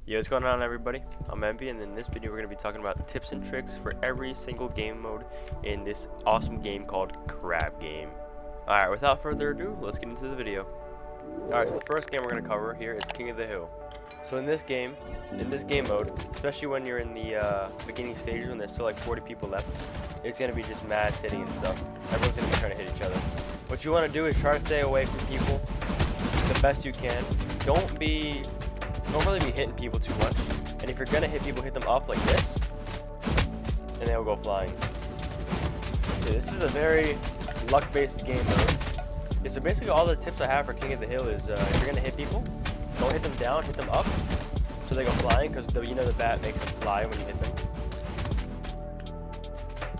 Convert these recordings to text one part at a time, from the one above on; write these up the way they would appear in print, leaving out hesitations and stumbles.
Yo, what's going on, everybody? I'm Emvee, and in this video we're going to be talking about tips and tricks for every single game mode in this awesome game called Crab Game. Alright, without further ado, let's get into the video. Alright, so the first game we're going to cover here is King of the Hill. So in this game mode, especially when you're in the beginning stages when there's still like 40 people left, it's going to be just mass hitting and stuff. Everyone's going to be trying to hit each other. What you want to do is try to stay away from people the best you can. Don't really be hitting people too much, and if you're gonna hit people, hit them up like this, and they'll go flying. Okay, this is a very luck-based game mode. Okay, so basically all the tips I have for King of the Hill is if you're gonna hit people, don't hit them down, hit them up, so they go flying, because you know the bat makes them fly when you hit them.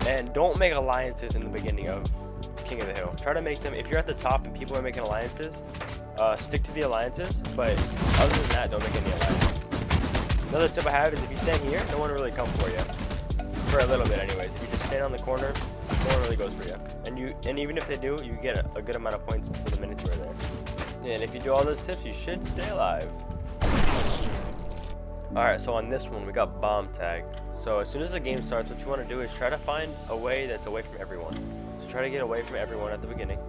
And don't make alliances in the beginning of King of the Hill. Try to make them, if you're at the top and people are making alliances, stick to the alliances, but other than that, don't make any alliances. Another tip I have is if you stand here, no one will really come for you. For a little bit anyways. If you just stand on the corner, no one really goes for you. And even if they do, you get a good amount of points for the minutes you're there. And if you do all those tips, you should stay alive. Alright, so on this one, we got bomb tag. So as soon as the game starts, what you want to do is try to find a way that's away from everyone. So try to get away from everyone at the beginning.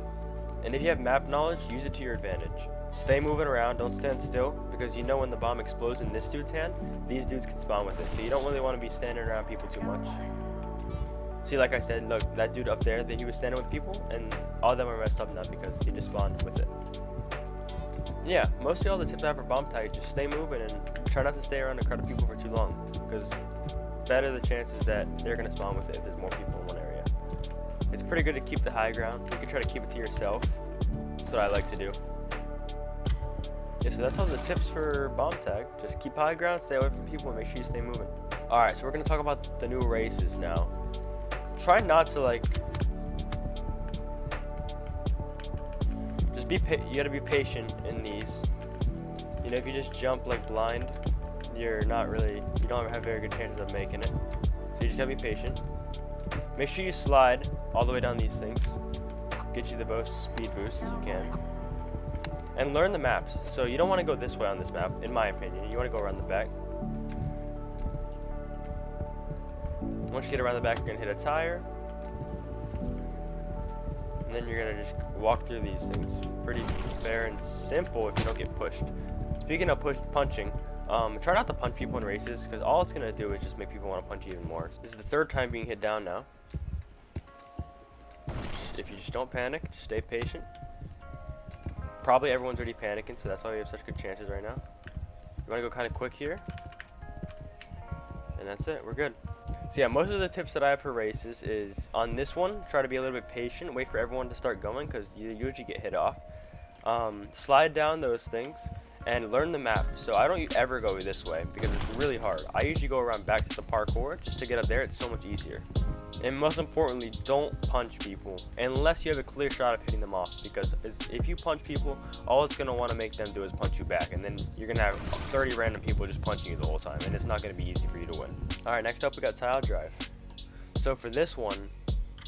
And if you have map knowledge, use it to your advantage. Stay moving around, don't stand still, because you know when the bomb explodes in this dude's hand, these dudes can spawn with it. So you don't really want to be standing around people too much. See, like I said, look, that dude up there, he was standing with people, and all of them are messed up now because he just spawned with it. Yeah, mostly all the tips I have for bomb tag, just stay moving and try not to stay around a crowd of people for too long, because better the chances that they're going to spawn with it if there's more people in one area. It's pretty good to keep the high ground. You can try to keep it to yourself. That's what I like to do. Yeah, so that's all the tips for bomb tag. Just keep high ground, stay away from people, and make sure you stay moving. Alright, so we're going to talk about the new races now. Try not to just you got to be patient in these. You know, if you just jump like blind, you don't have very good chances of making it. So you just got to be patient. Make sure you slide all the way down these things. Get you the most speed boost you can. And learn the maps. So you don't want to go this way on this map, in my opinion. You want to go around the back. Once you get around the back, you're going to hit a tire. And then you're going to just walk through these things. Pretty fair and simple if you don't get pushed. Speaking of punching, try not to punch people in races, because all it's going to do is just make people want to punch you even more. This is the third time being hit down now. If you just don't panic, just stay patient. Probably everyone's already panicking, so that's why we have such good chances right now. You want to go kind of quick here. And that's it, we're good. So yeah, most of the tips that I have for races is, on this one, try to be a little bit patient, wait for everyone to start going, because you usually get hit off. Slide down those things, and learn the map. So I don't ever go this way, because it's really hard. I usually go around back to the parkour, just to get up there, it's so much easier. And most importantly, don't punch people unless you have a clear shot of hitting them off, because if you punch people, all it's going to want to make them do is punch you back, and then you're going to have 30 random people just punching you the whole time, and it's not going to be easy for you to win. Alright, next up we got tile drive. So for this one,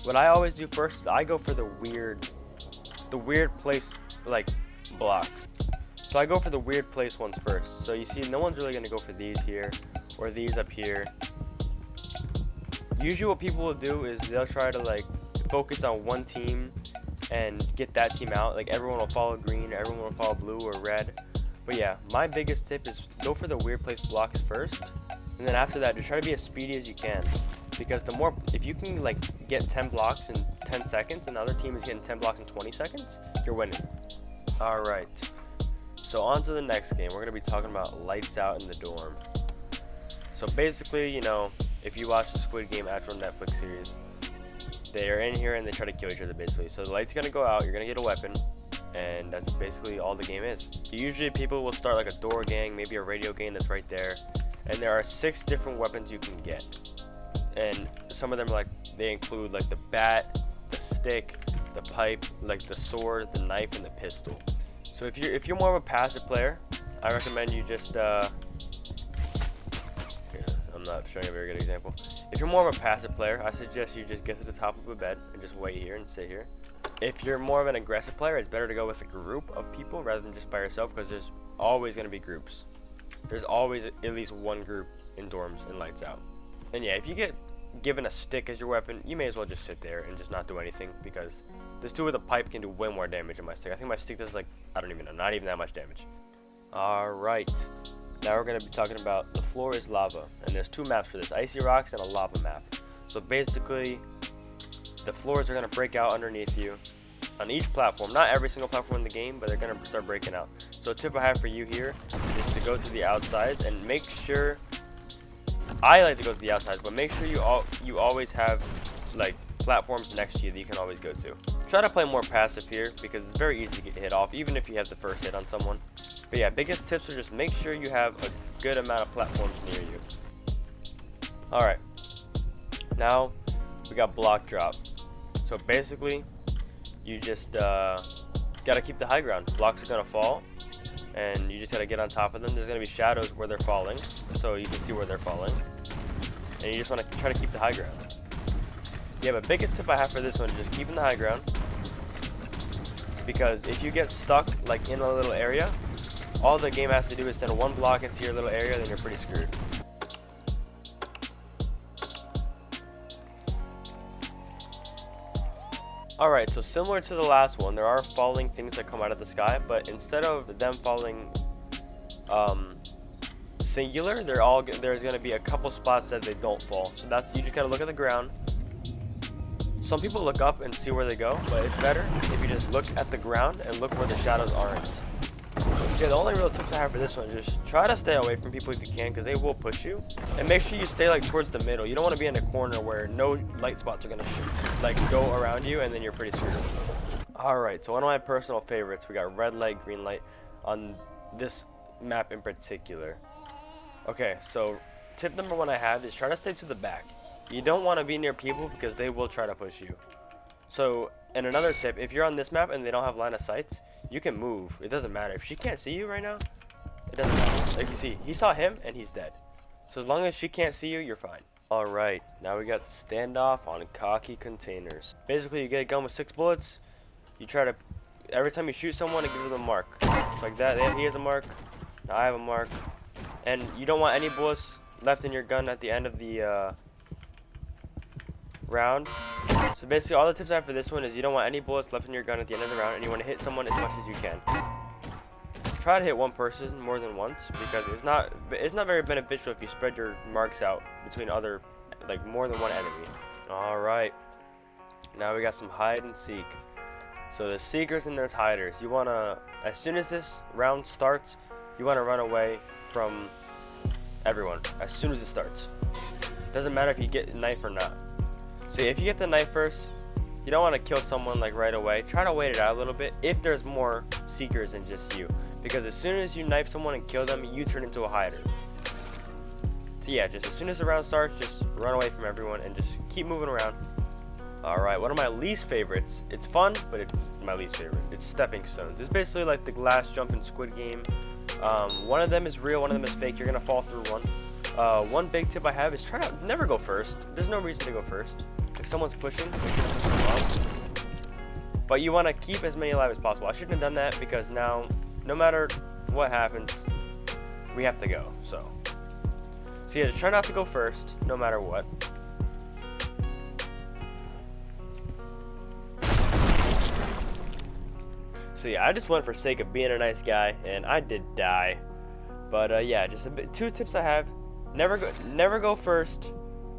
what I always do first is I go for the weird place, like, blocks. So I go for the weird place ones first. So you see, no one's really going to go for these here, or these up here. Usually what people will do is they'll try to focus on one team and get that team out. Like everyone will follow green, or everyone will follow blue or red. But yeah, my biggest tip is go for the weird place blocks first, and then after that just try to be as speedy as you can. Because if you can get 10 blocks in 10 seconds and the other team is getting 10 blocks in 20 seconds, you're winning. Alright, so on to the next game. We're going to be talking about lights out in the dorm. So basically, you know, if you watch the Squid Game actual Netflix series, they are in here and they try to kill each other basically. So the light's gonna go out, you're gonna get a weapon, and that's basically all the game is. Usually people will start like a door gang, maybe a radio gang that's right there, and there are 6 different weapons you can get. And some of them they include the bat, the stick, the pipe, the sword, the knife, and the pistol. So if you're more of a passive player, I recommend you just I'm not showing a very good example. If you're more of a passive player, I suggest you just get to the top of a bed and just wait here and sit here. If you're more of an aggressive player, it's better to go with a group of people rather than just by yourself, because there's always going to be groups. there's always at least one group in dorms and lights out. And yeah, if you get given a stick as your weapon, you may as well just sit there and just not do anything, because this dude with a pipe can do way more damage than my stick. I think my stick does like, I don't even know, not even that much damage. Alright, now we're going to be talking about the floor is lava, and there's two maps for this, icy rocks and a lava map. So basically, the floors are going to break out underneath you on each platform. Not every single platform in the game, but they're going to start breaking out. So a tip I have for you here is to go to the outsides and make sure, I like to go to the outsides, but make sure you always have like platforms next to you that you can always go to. Try to play more passive here because it's very easy to get hit off, even if you have the first hit on someone. But yeah, biggest tips are just make sure you have a good amount of platforms near you. Alright, now we got block drop. So basically, you just gotta keep the high ground. Blocks are gonna fall, and you just gotta get on top of them. There's gonna be shadows where they're falling, so you can see where they're falling. And you just wanna try to keep the high ground. Yeah, but biggest tip I have for this one is just keeping the high ground. Because if you get stuck like in a little area, all the game has to do is send one block into your little area, then you're pretty screwed. Alright, so similar to the last one, there are falling things that come out of the sky, but instead of them falling singular, there's going to be a couple spots that they don't fall. So you just gotta look at the ground. Some people look up and see where they go, but it's better if you just look at the ground and look where the shadows aren't. Yeah, the only real tips I have for this one is just try to stay away from people if you can, because they will push you. And make sure you stay like towards the middle. You don't want to be in a corner where no light spots are gonna like go around you, and then you're pretty screwed. Alright, so one of my personal favorites, we got red light, green light on this map in particular. Okay, so tip number one I have is try to stay to the back. You don't want to be near people because they will try to push you. So, and another tip, if you're on this map and they don't have line of sights, you can move. It doesn't matter. If she can't see you right now, it doesn't matter. Like you see, he saw him and he's dead. So as long as she can't see you, you're fine. Alright, now we got standoff on cocky containers. Basically, you get a gun with 6 bullets. You try to, every time you shoot someone, it gives them a mark. Like that, he has a mark. Now I have a mark. And you don't want any bullets left in your gun at the end of the round. So basically all the tips I have for this one is you don't want any bullets left in your gun at the end of the round, and you want to hit someone as much as you can. Try to hit one person more than once, because it's not very beneficial if you spread your marks out between more than one enemy. Alright, now we got some hide and seek. So there's seekers and there's hiders. You want to, as soon as this round starts, you want to run away from everyone as soon as it starts. Doesn't matter if you get a knife or not. So if you get the knife first, you don't want to kill someone like right away. Try to wait it out a little bit if there's more seekers than just you, because as soon as you knife someone and kill them, you turn into a hider. So yeah, just as soon as the round starts, just run away from everyone and just keep moving around. Alright, one of my least favorites, it's fun, but it's my least favorite, it's stepping stones. It's basically like the glass jump in Squid Game. One of them is real, one of them is fake. You're gonna fall through one. One big tip I have is try to never go first. There's no reason to go first. If someone's pushing, but you want to keep as many alive as possible. I shouldn't have done that, because now, no matter what happens, we have to go. So yeah, just try not to go first, no matter what. So yeah, I just went for sake of being a nice guy, and I did die. But yeah, just two tips I have: never go first.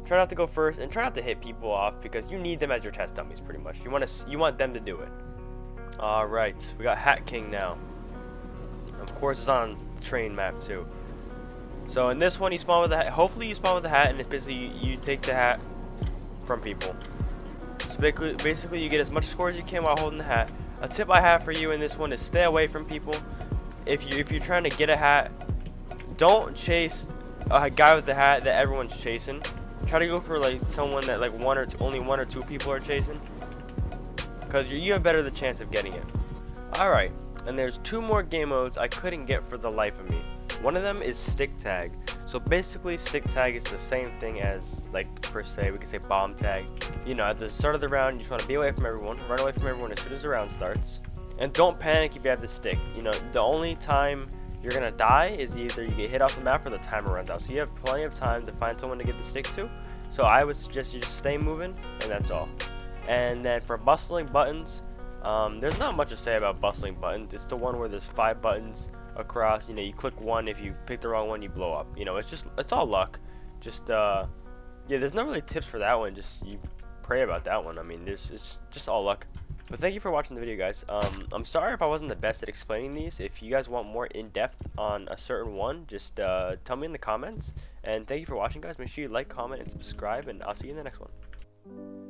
Try not to go first, and try not to hit people off, because you need them as your test dummies pretty much. You want them to do it. All right, we got Hat King now. Of course, it's on the train map too. So in this one, you spawn with a hat. Hopefully, you spawn with a hat, and it's basically you take the hat from people. So basically, you get as much score as you can while holding the hat. A tip I have for you in this one is stay away from people. If you're trying to get a hat, don't chase a guy with the hat that everyone's chasing. Try to go for like someone that only one or two people are chasing, because you have better the chance of getting it. Alright, and there's two more game modes I couldn't get for the life of me. One of them is stick tag. So basically stick tag is the same thing as, like, per se, we could say bomb tag. You know, at the start of the round, you just want to be away from everyone, run away from everyone as soon as the round starts. And don't panic if you have the stick. You know, the only time you're gonna die is either you get hit off the map or the timer runs out. So you have plenty of time to find someone to give the stick to. So I would suggest you just stay moving, and that's all. And then for bustling buttons, there's not much to say about bustling buttons. It's the one where there's 5 buttons across. You know, you click one. If you pick the wrong one, you blow up. You know, it's all luck. Just yeah, there's not really tips for that one. Just you pray about that one. I mean, it's just all luck. But thank you for watching the video, guys. I'm sorry if I wasn't the best at explaining these. If you guys want more in-depth on a certain one, just tell me in the comments. And thank you for watching, guys. Make sure you like, comment, and subscribe, and I'll see you in the next one.